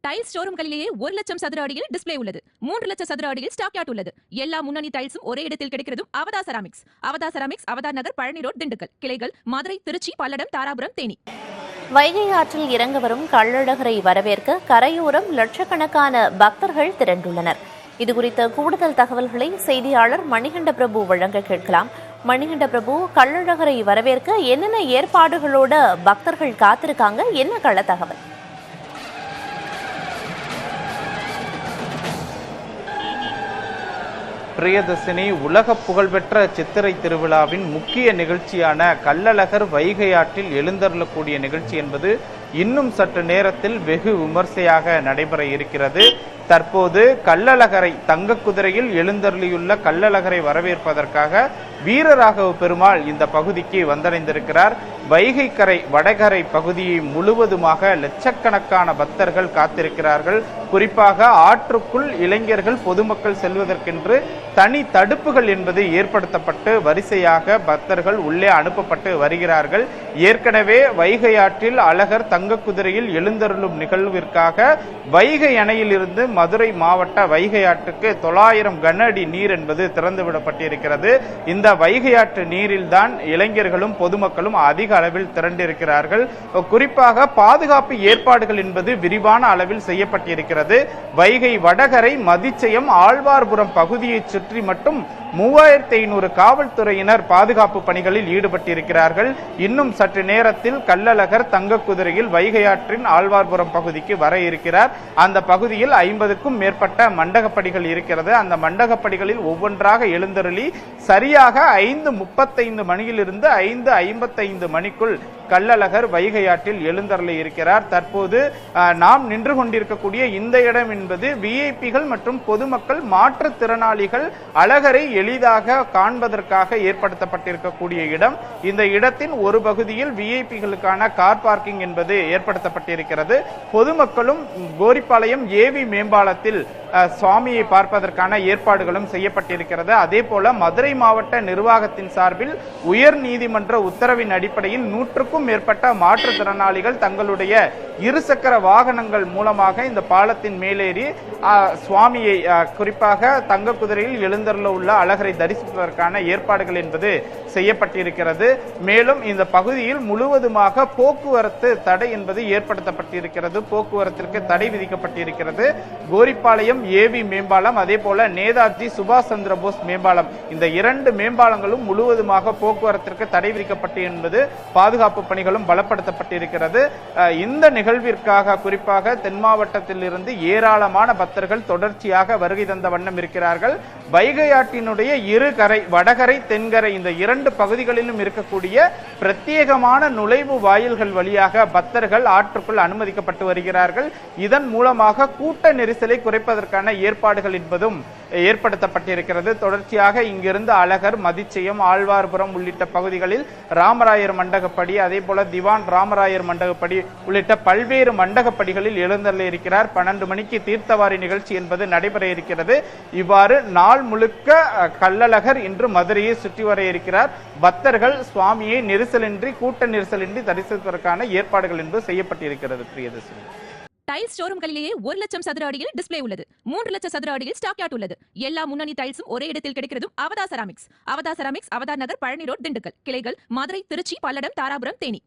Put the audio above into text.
Tiles ஷோரூம்களிலேயே 1,00,000 சதுர அடியில் display உள்ளது. 3,00,000 சதுர அடியில் ஸ்டாக் யார்ட் உள்ளது. எல்லா முன்னணி டைல்ஸும் ஒரே இடத்தில் கிடைக்கிறதும் அவதா செராமிக்ஸ். அவதா செராமிக்ஸ், அவதா நகர், பழனி ரோட், திண்டுக்கல். கிளைகள் மதுரை, திருச்சி, பல்லடம், தாராபுரம், தேனி. வைகை ஆற்றில் இறங்க வரும் கள்ளழகரை வரவேற்க கரையோரம் லட்சக்கணக்கான பக்தர்கள் திரண்டுள்ளனர். இதுகுறித்த கூடுதல் தகவல்களை செய்தியாளர் மணிகண்ட பிரபு வழங்க கேட்கலாம். மணிகண்ட பிரபு, கள்ளழகரை வரவேற்க என்னென்ன ஏற்பாடுகளோட பக்தர்கள் காத்திருக்காங்க? என்ன கள்ள தகவல்? பிரியதர்சினி, உலக புகழ்பெற்ற சித்திரை திருவிழாவின் முக்கிய நிகழ்ச்சியான கள்ளழகர் வைகை ஆற்றில் எழுந்தருளக்கூடிய நிகழ்ச்சி என்பது இன்னும் சற்று நேரத்தில் வெகு விமர்சையாக நடைபெற இருக்கிறது. தற்போது கள்ளழகரை தங்க குதிரையில் எழுந்தருளியுள்ள கள்ளழகரை வரவேற்பதற்காக வீரராகவ பெருமாள் இந்த பகுதிக்கு வந்தடைந்திருக்கிறார். வைகை கரை வடகரை பகுதியை முழுவதுமாக லட்சக்கணக்கான பக்தர்கள் காத்திருக்கிறார்கள். குறிப்பாக ஆற்றுக்குள் இளைஞர்கள் பொதுமக்கள் செல்வதற்கென்று தனி தடுப்புகள் என்பது ஏற்படுத்தப்பட்டு வரிசையாக பக்தர்கள் உள்ளே அனுப்பப்பட்டு வருகிறார்கள். ஏற்கனவே வைகை ஆற்றில் அழகர் தங்க குதிரையில் எழுந்தருளும் நிகழ்விற்காக வைகை அணையில் இருந்து மதுரை மாவட்ட வைகை ஆற்றுக்கு 900 கன அடி நீர் என்பது திறந்துவிடப்பட்டிருக்கிறது. இந்த வைகை ஆற்று நீரில் தான் இளைஞர்களும் பொதுமக்களும் அதிக அளவில் திரண்டிருக்கிறார்கள். குறிப்பாக பாதுகாப்பு ஏற்பாடுகள் என்பது விரிவான அளவில் செய்யப்பட்டிருக்கிறது. வைகை வடகரை, மதிச்சயம், ஆழ்வார்புரம் பகுதியை சுற்றி மட்டும் 3500 காவல்துறையினர் பாதுகாப்பு பணிகளில் ஈடுபட்டிருக்கிறார்கள். இன்னும் சற்று நேரத்தில் கள்ளழகர் தங்க குதிரையில் வைகை ஆற்றின் ஆழ்வார்புரம் பகுதிக்கு வர இருக்கிறார். அந்த பகுதியில் 50க்கும் மேற்பட்ட மண்டகப்படிகள் இருக்கிறது. அந்த மண்டகப்படிகளில் ஒவ்வொன்றாக எழுந்தருளி சரியாக 5:35 மணியிலிருந்து 5:55 மணிக்குள் கள்ளழகர் வைகை ஆற்றில் எழுந்தருள இருக்கிறார். தற்போது நாம் நின்று கொண்டிருக்கக்கூடிய இந்த இடம் என்பது விஐபிகள் மற்றும் பொதுமக்கள், மாற்றுத்திறனாளிகள் அழகரை எளிதாக காண்பதற்காக ஏற்படுத்தப்பட்டிருக்கக்கூடிய இடம். இந்த இடத்தின் ஒரு பகுதியில் விஐபிகளுக்கான கார் பார்க்கிங் என்பது ஏற்படுத்தப்பட்டிருக்கிறது. பொதுமக்களும் கோரிப்பாளையம் ஏவி மேம்பாலத்தில் சுவாமியை பார்ப்பதற்கான ஏற்பாடுகளும் செய்யப்பட்டிருக்கிறது. அதே போல மதுரை மாவட்ட நிர்வாகத்தின் சார்பில் உயர் நீதிமன்ற உத்தரவின் அடிப்படையில் 100க்கும் மேற்பட்ட மாற்றுத்திறனாளிகள் தங்களுடைய இருசக்கர வாகனங்கள் மூலமாக இந்த பாலத்தின் மேலேறி சுவாமியை, குறிப்பாக தங்க குதிரையில் எழுந்தருள உள்ள அழகரை தரிசிப்பதற்கான ஏற்பாடுகள் என்பது செய்யப்பட்டிருக்கிறது. மேலும் இந்த பகுதியில் முழுவதுமாக போக்குவரத்து தடை என்பது ஏற்படுத்தப்பட்டிருக்கிறது. போக்குவரத்திற்கு தடை விதிக்கப்பட்டிருக்கிறது. கோரிப்பாளையம் ஏவி மேம்பாலம், அதே போல நேதாஜி சுபாஷ் சந்திர போஸ் மேம்பாலம், இந்த 2 மேம்பாலங்களும் முழுவதுமாக போக்குவரத்திற்கு தடை விதிக்கப்பட்டு என்பது பாதுகாப்பு பணிகளும் பலப்படுத்தப்பட்டிருக்கிறது. இந்த நிகழ்விற்காக குறிப்பாக தென் மாவட்டத்தில் இருந்து ஏராளமான பக்தர்கள் தொடர்ச்சியாக வருகை தந்த வண்ணம் இருக்கிறார்கள். வைகை ஆற்றினுடைய இரு கரை, வடகரை, தென்கரை, இந்த 2 பகுதிகளிலும் இருக்கக்கூடிய பிரத்யேகமான நுழைவு வாயில்கள் வழியாக பக்தர்கள் ஆற்றுக்குள் அனுமதிக்கப்பட்டு வருகிறார்கள். இதன் மூலமாக கூட்ட நெரிசலை குறைப்பதற்கான ஏற்பாடுகள் என்பதும் ஏற்படுத்தப்பட்டிருக்கிறது. தொடர்ச்சியாக இங்கிருந்து அழகர், மதிச்சயம், ஆழ்வார்புரம் உள்ளிட்ட பகுதிகளில் ராமராயர் மண்டகப்படி, அதே போல திவான் ராமராயர் மண்டகப்படி உள்ளிட்ட பல்வேறு மண்டகப்படிகளில் எழுந்தருள இருக்கிறார். 12 மணிக்கு தீர்த்தவாரி நிகழ்ச்சி என்பது நடைபெற இருக்கிறது. இவ்வாறு நாள் முழுக்க கள்ளழகர் இன்று மதுரையை சுற்றி வர இருக்கிறார். பக்தர்கள் சுவாமியை நெரிசலின்றி, கூட்ட நெரிசலின்றி தரிசிப்பதற்கான ஏற்பாடுகள் என்பது செய்யப்பட்டிருக்கிறது. பிரியதர்சினி, டைல்ஸ் ஷோரூம்களிலேயே 1,00,000 சதுர அடியில் டிஸ்ப்ளே உள்ளது. 3,00,000 சதுர அடியில் ஸ்டாக் யார்ட் உள்ளது. எல்லா முன்னணி டைல்ஸும் ஒரே இடத்தில் கிடைக்கிறதும் அவதா செராமிக்ஸ். அவதா செராமிக்ஸ், அவதா நகர், பழனி ரோட், திண்டுக்கல். கிளைகள் மதுரை, திருச்சி, பல்லடம், தாராபுரம், தேனி.